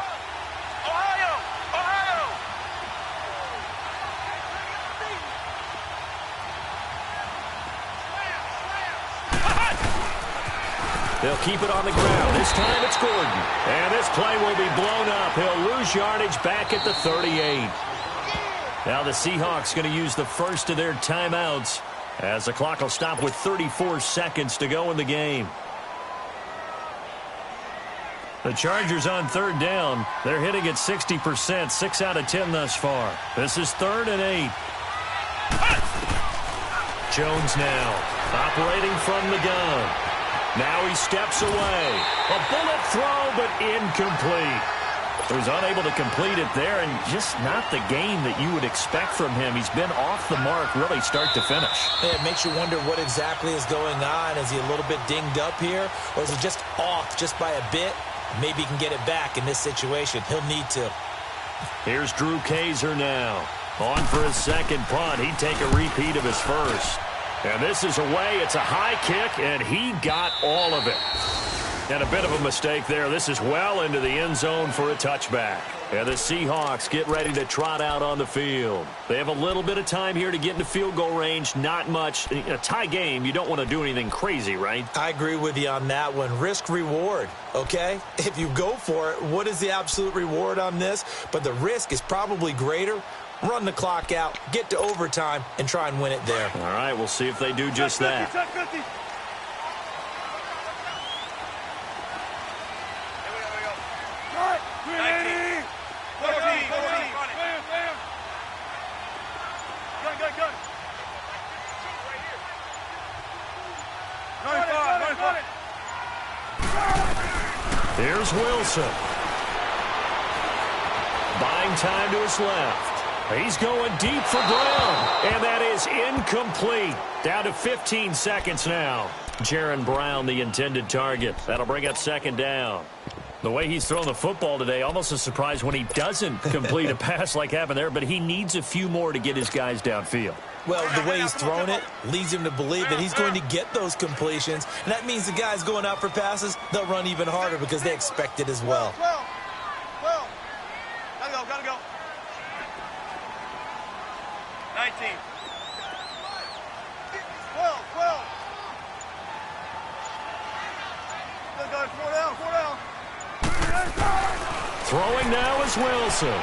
They'll keep it on the ground. This time it's Gordon. And this play will be blown up. He'll lose yardage back at the 38. Now the Seahawks going to use the first of their timeouts as the clock will stop with 34 seconds to go in the game. The Chargers on 3rd down. They're hitting at 60%, 6 out of 10 thus far. This is 3rd and 8. Jones now operating from the gun. Now he steps away. A bullet throw, but incomplete. Who's unable to complete it there, and just not the game that you would expect from him. He's been off the mark really start to finish. Yeah, it makes you wonder what exactly is going on. Is he a little bit dinged up here, or is he just off just by a bit? Maybe he can get it back in this situation. He'll need to. Here's Drew Kaiser now. On for his second punt. He'd take a repeat of his first. And this is away. It's a high kick, and he got all of it. And a bit of a mistake there. This is well into the end zone for a touchback. And the Seahawks get ready to trot out on the field. They have a little bit of time here to get into field goal range. Not much. In a tie game, you don't want to do anything crazy, right? I agree with you on that one. Risk reward, okay? If you go for it, what is the absolute reward on this? But the risk is probably greater. Run the clock out, get to overtime, and try and win it there. All right, we'll see if they do just that. Here's Wilson. Buying time to his left. He's going deep for Brown, and that is incomplete. Down to 15 seconds now. Jaron Brown, the intended target. That'll bring up second down. The way he's thrown the football today, almost a surprise when he doesn't complete a pass like happened there, but he needs a few more to get his guys downfield. Well, the way he's thrown it leads him to believe that he's going to get those completions, and that means the guys going out for passes, they'll run even harder because they expect it as well. 12. Gotta go. 19. 12. Good, 4 down. Throwing now is Wilson.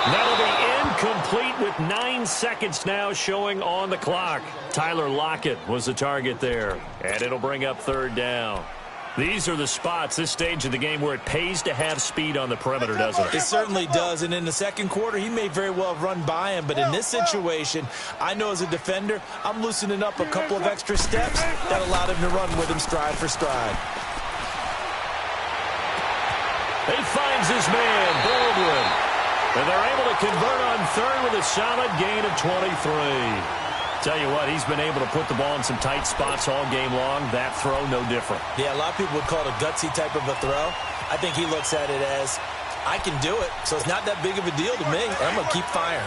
That'll be incomplete with 9 seconds now showing on the clock. Tyler Lockett was the target there, and it'll bring up third down. These are the spots, this stage of the game, where it pays to have speed on the perimeter, doesn't it? It certainly does, and in the second quarter, he may very well have run by him, but in this situation, I know as a defender, I'm loosening up a couple of extra steps that allowed him to run with him stride for stride. He finds his man, Baldwin, and they're able to convert on third with a solid gain of 23. Tell you what, he's been able to put the ball in some tight spots all game long. That throw, no different. Yeah, a lot of people would call it a gutsy type of a throw. I think he looks at it as, I can do it, so it's not that big of a deal to me. I'm going to keep firing.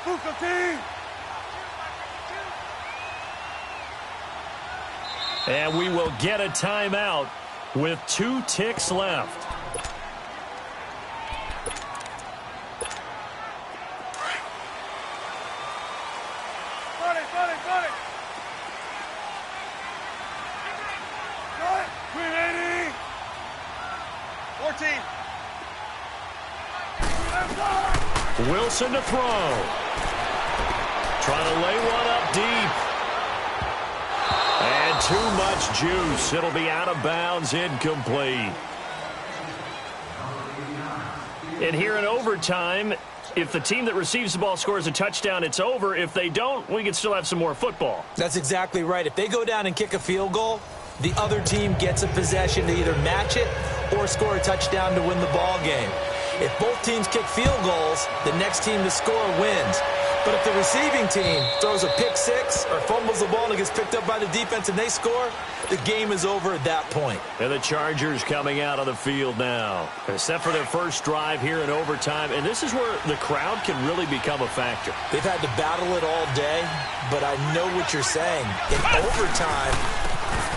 14. And we will get a timeout with 2 ticks left. Wilson to throw. Trying to lay one up deep. And too much juice. It'll be out of bounds, incomplete. And here in overtime, if the team that receives the ball scores a touchdown, it's over. If they don't, we can still have some more football. That's exactly right. If they go down and kick a field goal, the other team gets a possession to either match it or score a touchdown to win the ball game. If both teams kick field goals, the next team to score wins. But if the receiving team throws a pick six or fumbles the ball and it gets picked up by the defense and they score, the game is over at that point. And the Chargers coming out on the field now. Except for their first drive here in overtime. And this is where the crowd can really become a factor. They've had to battle it all day, but I know what you're saying. In overtime,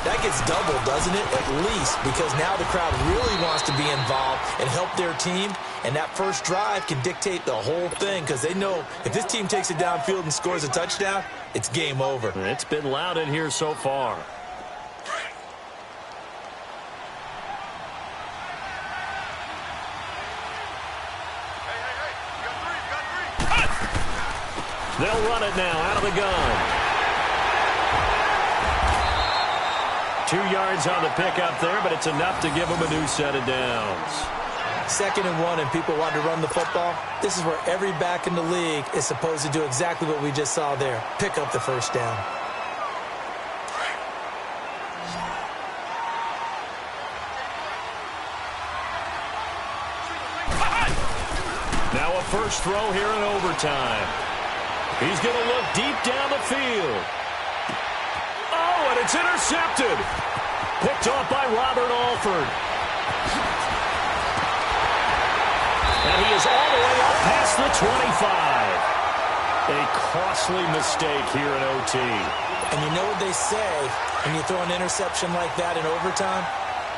that gets doubled, doesn't it? At least, because now the crowd really wants to be involved and help their team. And that first drive can dictate the whole thing because they know if this team takes it downfield and scores a touchdown, it's game over. It's been loud in here so far. They'll run it now out of the gun. 2 yards on the pickup there, but it's enough to give them a new set of downs. 2nd and 1 and people want to run the football. This is where every back in the league is supposed to do exactly what we just saw there. Pick up the first down. Now a first throw here in overtime. He's going to look deep down the field. Oh, and it's intercepted. Picked off by Robert Alford. And he is all the way up past the 25. A costly mistake here in OT. And you know what they say, when you throw an interception like that in overtime,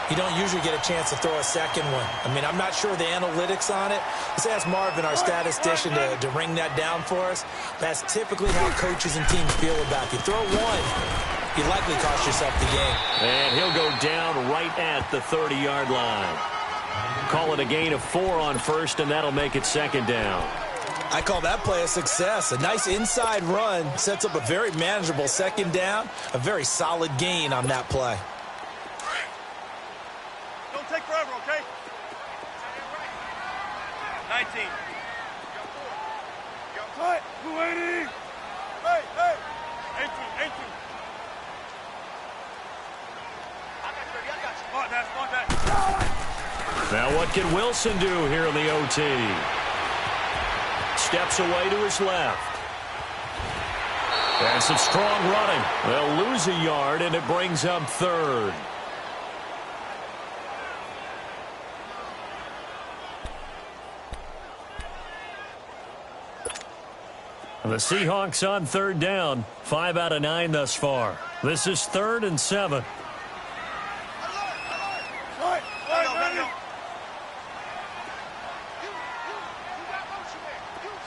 you don't usually get a chance to throw a second one. I mean, I'm not sure of the analytics on it. Let's ask Marvin, our statistician, to ring that down for us. That's typically how coaches and teams feel about it. If you throw one, you likely cost yourself the game. And he'll go down right at the 30-yard line. Call it a gain of 4 on first, and that'll make it 2nd down. I call that play a success. A nice inside run sets up a very manageable 2nd down. A very solid gain on that play. Don't take forever, okay? 19. Cut. 280. Hey, hey. 18. Spot that. Now what can Wilson do here in the OT? Steps away to his left. And some strong running. They'll lose a yard, and it brings up 3rd. The Seahawks on 3rd down. 5 out of 9 thus far. This is 3rd and 7.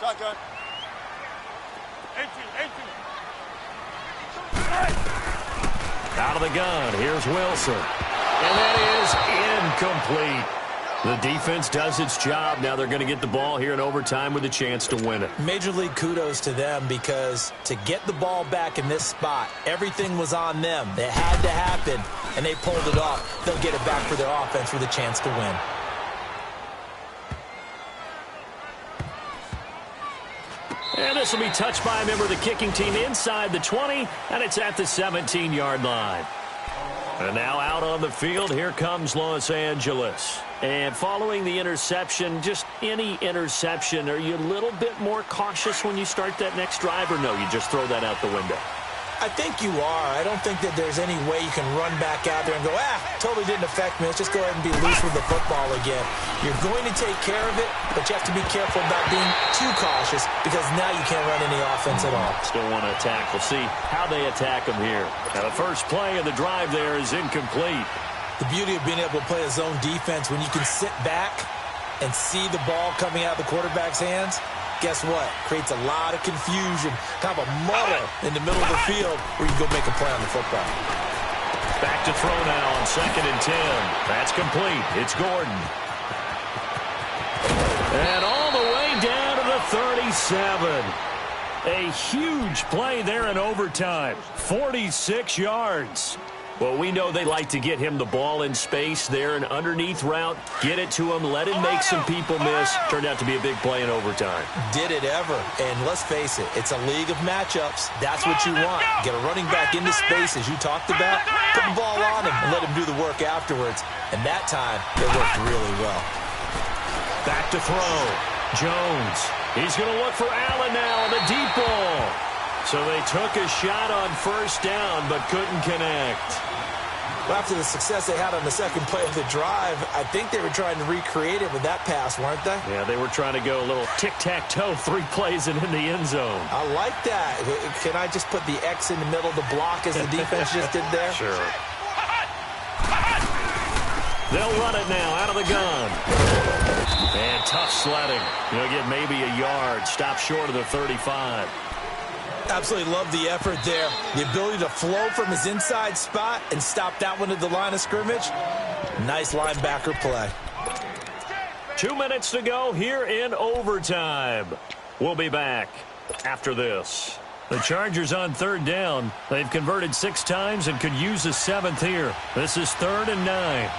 Shotgun. 18. Out of the gun. Here's Wilson. And that is incomplete. The defense does its job. Now they're going to get the ball here in overtime with a chance to win it. Major league kudos to them, because to get the ball back in this spot, everything was on them. It had to happen, and they pulled it off. They'll get it back for their offense with a chance to win. And this will be touched by a member of the kicking team inside the 20, and it's at the 17-yard line. And now out on the field, here comes Los Angeles. And following the interception, just any interception, are you a little bit more cautious when you start that next drive, or no, you just throw that out the window? I think you are. I don't think that there's any way you can run back out there and go, totally didn't affect me. Let's just go ahead and be loose with the football again. You're going to take care of it, but you have to be careful about being too cautious, because now you can't run any offense at all. Still want to attack. We'll see how they attack them here. Now the first play of the drive there is incomplete. The beauty of being able to play a zone defense, when you can sit back and see the ball coming out of the quarterback's hands, guess what? Creates a lot of confusion, kind of a muddle in the middle of the field where you can go make a play on the football. Back to throw now on 2nd and 10. That's complete. It's Gordon. And all the way down to the 37. A huge play there in overtime. 46 yards. Well, we know they like to get him the ball in space there, an underneath route, get it to him, let him make some people miss. Turned out to be a big play in overtime. Did it ever. And let's face it, it's a league of matchups. That's what you want. Get a running back into space, as you talked about, put the ball on him and let him do the work afterwards. And that time, it worked really well. Back to throw. Jones. He's going to look for Allen now on the deep ball. So they took a shot on first down, but couldn't connect. Well, after the success they had on the second play of the drive, I think they were trying to recreate it with that pass, weren't they? Yeah, they were trying to go a little tic-tac-toe, 3 plays and in the end zone. I like that. Can I just put the X in the middle of the block as the defense just did there? Sure. They'll run it now out of the gun. And tough sledding. He'll get maybe a yard. Stop short of the 35. Absolutely love the effort there. The ability to flow from his inside spot and stop that one at the line of scrimmage. Nice linebacker play. 2 minutes to go here in overtime. We'll be back after this. The Chargers on 3rd down. They've converted 6 times and could use a 7th here. This is 3rd and 9.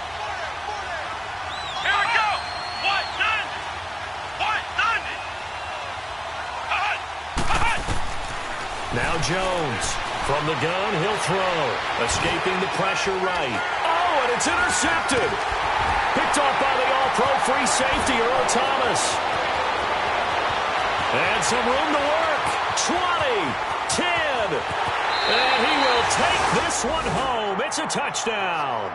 Here we go. 1, Now Jones. From the gun, he'll throw. Escaping the pressure right. Oh, and it's intercepted. Picked off by the all-pro free safety, Earl Thomas. And some room to work. 20, 10. And he will take this one home. It's a touchdown.